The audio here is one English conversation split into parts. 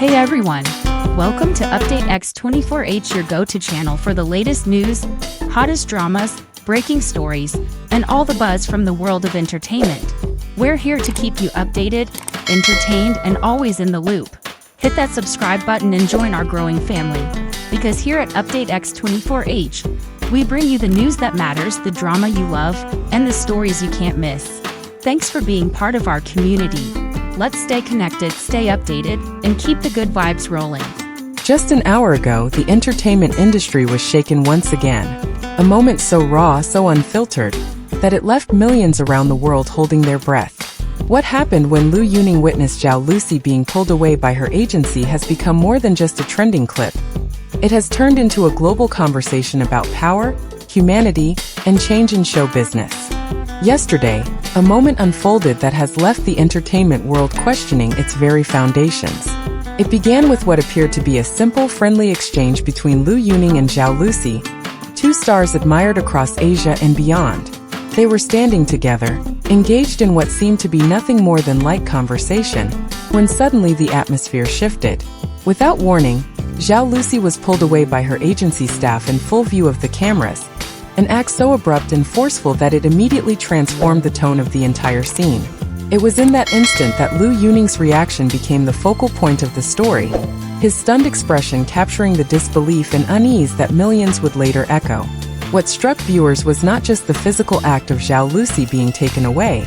Hey everyone! Welcome to Update X24H, your go-to channel for the latest news, hottest dramas, breaking stories, and all the buzz from the world of entertainment. We're here to keep you updated, entertained, and always in the loop. Hit that subscribe button and join our growing family. Because here at Update X24H, we bring you the news that matters, the drama you love, and the stories you can't miss. Thanks for being part of our community. Let's stay connected, stay updated, and keep the good vibes rolling. Just an hour ago, the entertainment industry was shaken once again. A moment so raw, so unfiltered, that it left millions around the world holding their breath. What happened when Liu Yunning witnessed Zhao Lusi being pulled away by her agency has become more than just a trending clip. It has turned into a global conversation about power, humanity, and change in show business. Yesterday, a moment unfolded that has left the entertainment world questioning its very foundations. It began with what appeared to be a simple, friendly exchange between Liu Yunning and Zhao Lusi, two stars admired across Asia and beyond. They were standing together, engaged in what seemed to be nothing more than light conversation, when suddenly the atmosphere shifted. Without warning, Zhao Lusi was pulled away by her agency staff in full view of the cameras, an act so abrupt and forceful that it immediately transformed the tone of the entire scene. It was in that instant that Liu Yunning's reaction became the focal point of the story, his stunned expression capturing the disbelief and unease that millions would later echo. What struck viewers was not just the physical act of Zhao Lusi being taken away,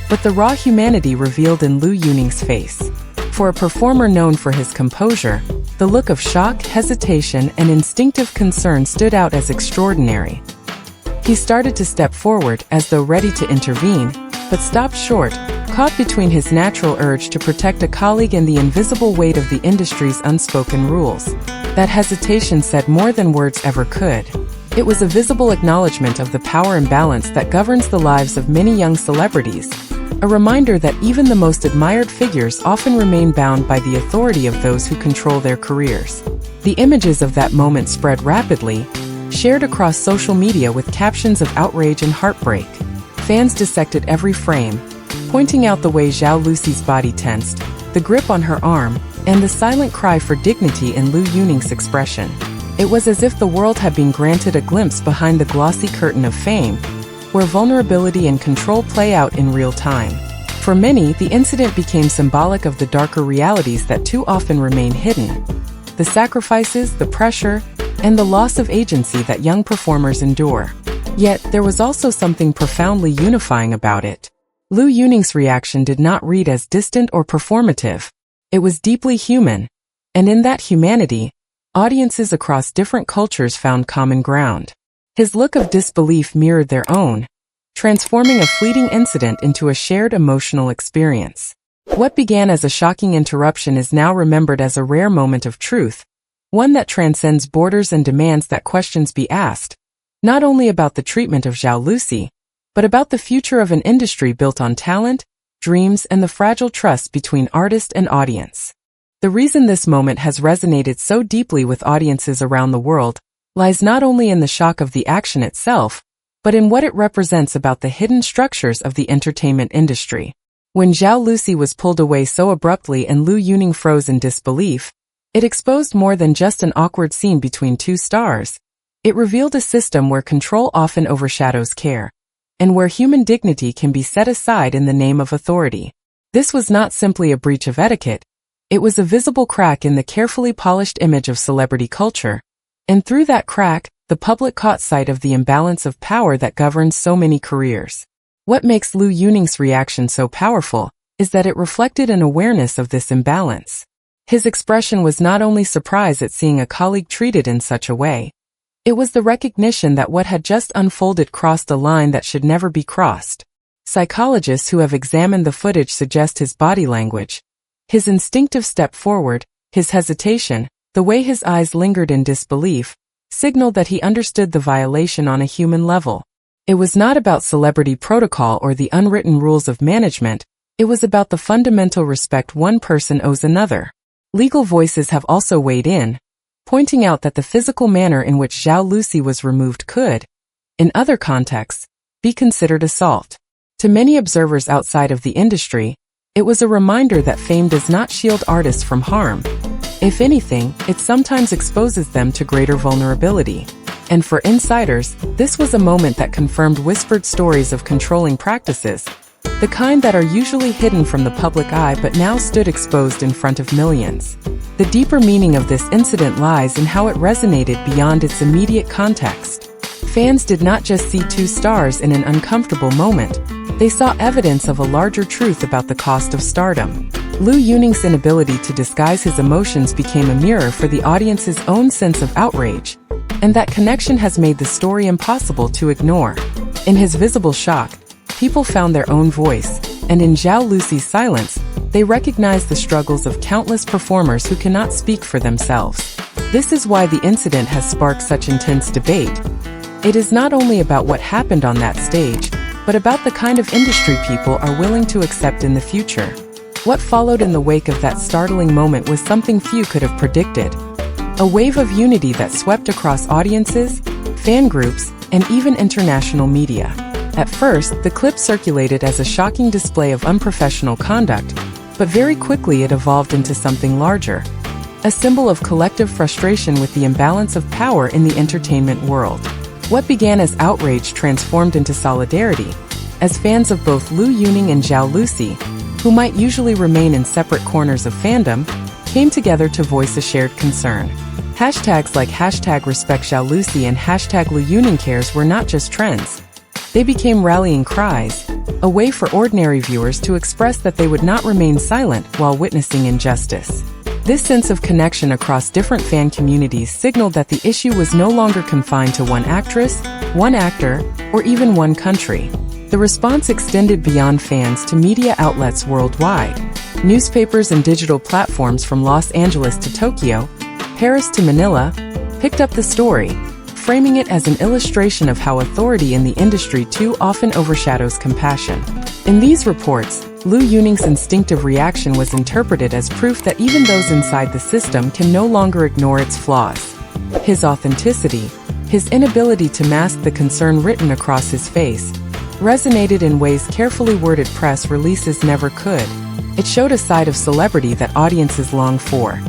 but the raw humanity revealed in Liu Yunning's face. For a performer known for his composure, the look of shock, hesitation, and instinctive concern stood out as extraordinary. He started to step forward as though ready to intervene, but stopped short, caught between his natural urge to protect a colleague and the invisible weight of the industry's unspoken rules. That hesitation said more than words ever could. It was a visible acknowledgement of the power imbalance that governs the lives of many young celebrities, a reminder that even the most admired figures often remain bound by the authority of those who control their careers. The images of that moment spread rapidly, shared across social media with captions of outrage and heartbreak. Fans dissected every frame, pointing out the way Zhao Lusi's body tensed, the grip on her arm, and the silent cry for dignity in Liu Yunning's expression. It was as if the world had been granted a glimpse behind the glossy curtain of fame, where vulnerability and control play out in real time. For many, the incident became symbolic of the darker realities that too often remain hidden. The sacrifices, the pressure, and the loss of agency that young performers endure. Yet, there was also something profoundly unifying about it. Liu Yunning's reaction did not read as distant or performative. It was deeply human, and in that humanity, audiences across different cultures found common ground. His look of disbelief mirrored their own, transforming a fleeting incident into a shared emotional experience. What began as a shocking interruption is now remembered as a rare moment of truth, one that transcends borders and demands that questions be asked, not only about the treatment of Zhao Lusi, but about the future of an industry built on talent, dreams, and the fragile trust between artist and audience. The reason this moment has resonated so deeply with audiences around the world lies not only in the shock of the action itself, but in what it represents about the hidden structures of the entertainment industry. When Zhao Lusi was pulled away so abruptly and Liu Yunning froze in disbelief, it exposed more than just an awkward scene between two stars. It revealed a system where control often overshadows care, and where human dignity can be set aside in the name of authority. This was not simply a breach of etiquette, it was a visible crack in the carefully polished image of celebrity culture, and through that crack, the public caught sight of the imbalance of power that governs so many careers. What makes Liu Yunning's reaction so powerful is that it reflected an awareness of this imbalance. His expression was not only surprise at seeing a colleague treated in such a way. It was the recognition that what had just unfolded crossed a line that should never be crossed. Psychologists who have examined the footage suggest his body language, his instinctive step forward, his hesitation, the way his eyes lingered in disbelief, signaled that he understood the violation on a human level. It was not about celebrity protocol or the unwritten rules of management, it was about the fundamental respect one person owes another. Legal voices have also weighed in, pointing out that the physical manner in which Zhao Lusi was removed could, in other contexts, be considered assault. To many observers outside of the industry, it was a reminder that fame does not shield artists from harm. If anything, it sometimes exposes them to greater vulnerability. And for insiders, this was a moment that confirmed whispered stories of controlling practices, the kind that are usually hidden from the public eye but now stood exposed in front of millions. The deeper meaning of this incident lies in how it resonated beyond its immediate context. Fans did not just see two stars in an uncomfortable moment, they saw evidence of a larger truth about the cost of stardom. Liu Yunning's inability to disguise his emotions became a mirror for the audience's own sense of outrage, and that connection has made the story impossible to ignore. In his visible shock, people found their own voice, and in Zhao Lusi's silence, they recognized the struggles of countless performers who cannot speak for themselves. This is why the incident has sparked such intense debate. It is not only about what happened on that stage, but about the kind of industry people are willing to accept in the future. What followed in the wake of that startling moment was something few could have predicted. A wave of unity that swept across audiences, fan groups, and even international media. At first, the clip circulated as a shocking display of unprofessional conduct, but very quickly it evolved into something larger. A symbol of collective frustration with the imbalance of power in the entertainment world. What began as outrage transformed into solidarity, as fans of both Liu Yunning and Zhao Lusi, who might usually remain in separate corners of fandom, came together to voice a shared concern. Hashtags like #RespectZhaoLusi and #LiuYunningCares were not just trends. They became rallying cries, a way for ordinary viewers to express that they would not remain silent while witnessing injustice. This sense of connection across different fan communities signaled that the issue was no longer confined to one actress, one actor, or even one country. The response extended beyond fans to media outlets worldwide. Newspapers and digital platforms from Los Angeles to Tokyo, Paris to Manila, picked up the story, framing it as an illustration of how authority in the industry too often overshadows compassion. In these reports, Liu Yunning's instinctive reaction was interpreted as proof that even those inside the system can no longer ignore its flaws. His authenticity, his inability to mask the concern written across his face, resonated in ways carefully worded press releases never could. It showed a side of celebrity that audiences long for.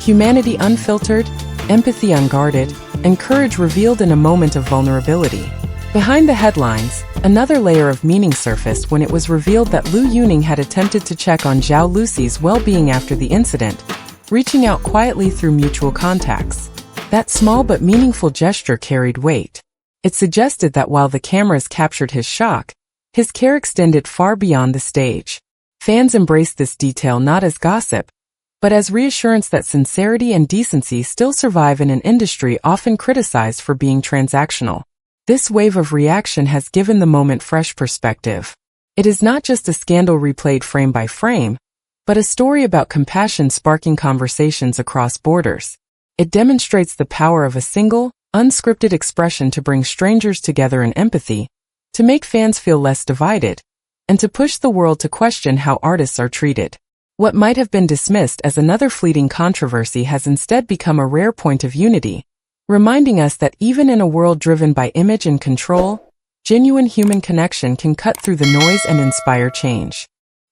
Humanity unfiltered, empathy unguarded, and courage revealed in a moment of vulnerability. Behind the headlines, another layer of meaning surfaced when it was revealed that Liu Yunning had attempted to check on Zhao Lusi's well-being after the incident, reaching out quietly through mutual contacts. That small but meaningful gesture carried weight. It suggested that while the cameras captured his shock, his care extended far beyond the stage. Fans embraced this detail not as gossip, but as reassurance that sincerity and decency still survive in an industry often criticized for being transactional. This wave of reaction has given the moment fresh perspective. It is not just a scandal replayed frame by frame, but a story about compassion sparking conversations across borders. It demonstrates the power of a single, unscripted expression to bring strangers together in empathy, to make fans feel less divided, and to push the world to question how artists are treated. What might have been dismissed as another fleeting controversy has instead become a rare point of unity, reminding us that even in a world driven by image and control, genuine human connection can cut through the noise and inspire change.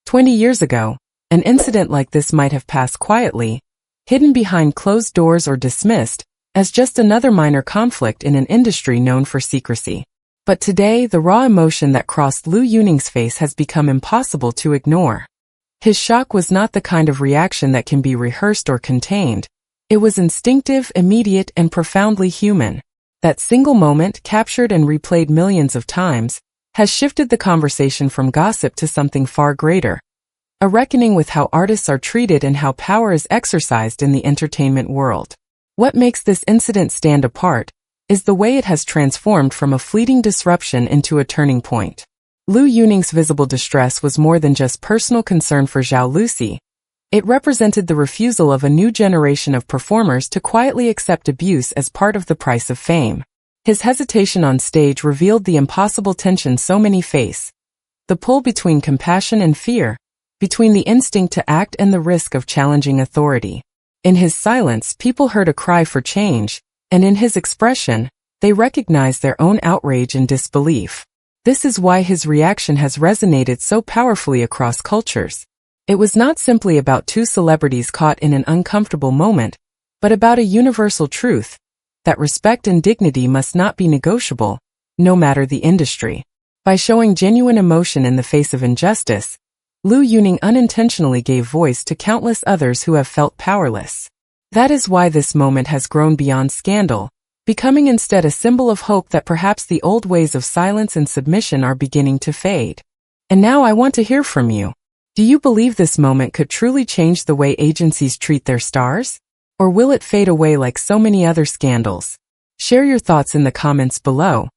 20 years ago, an incident like this might have passed quietly, hidden behind closed doors or dismissed as just another minor conflict in an industry known for secrecy. But today, the raw emotion that crossed Liu Yunning's face has become impossible to ignore. His shock was not the kind of reaction that can be rehearsed or contained. It was instinctive, immediate, and profoundly human. That single moment, captured and replayed millions of times, has shifted the conversation from gossip to something far greater. A reckoning with how artists are treated and how power is exercised in the entertainment world. What makes this incident stand apart is the way it has transformed from a fleeting disruption into a turning point. Liu Yunning's visible distress was more than just personal concern for Zhao Lusi. It represented the refusal of a new generation of performers to quietly accept abuse as part of the price of fame. His hesitation on stage revealed the impossible tension so many face. The pull between compassion and fear, between the instinct to act and the risk of challenging authority. In his silence, people heard a cry for change, and in his expression, they recognized their own outrage and disbelief. This is why his reaction has resonated so powerfully across cultures. It was not simply about two celebrities caught in an uncomfortable moment, but about a universal truth, that respect and dignity must not be negotiable, no matter the industry. By showing genuine emotion in the face of injustice, Liu Yunning unintentionally gave voice to countless others who have felt powerless. That is why this moment has grown beyond scandal, becoming instead a symbol of hope that perhaps the old ways of silence and submission are beginning to fade. And now I want to hear from you. Do you believe this moment could truly change the way agencies treat their stars? Or will it fade away like so many other scandals? Share your thoughts in the comments below.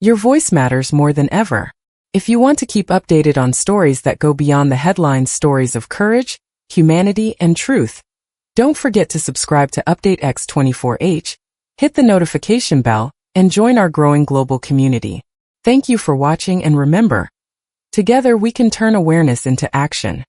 Your voice matters more than ever. If you want to keep updated on stories that go beyond the headlines, stories of courage, humanity, and truth, don't forget to subscribe to Update X24H, hit the notification bell, and join our growing global community. Thank you for watching, and remember, together we can turn awareness into action.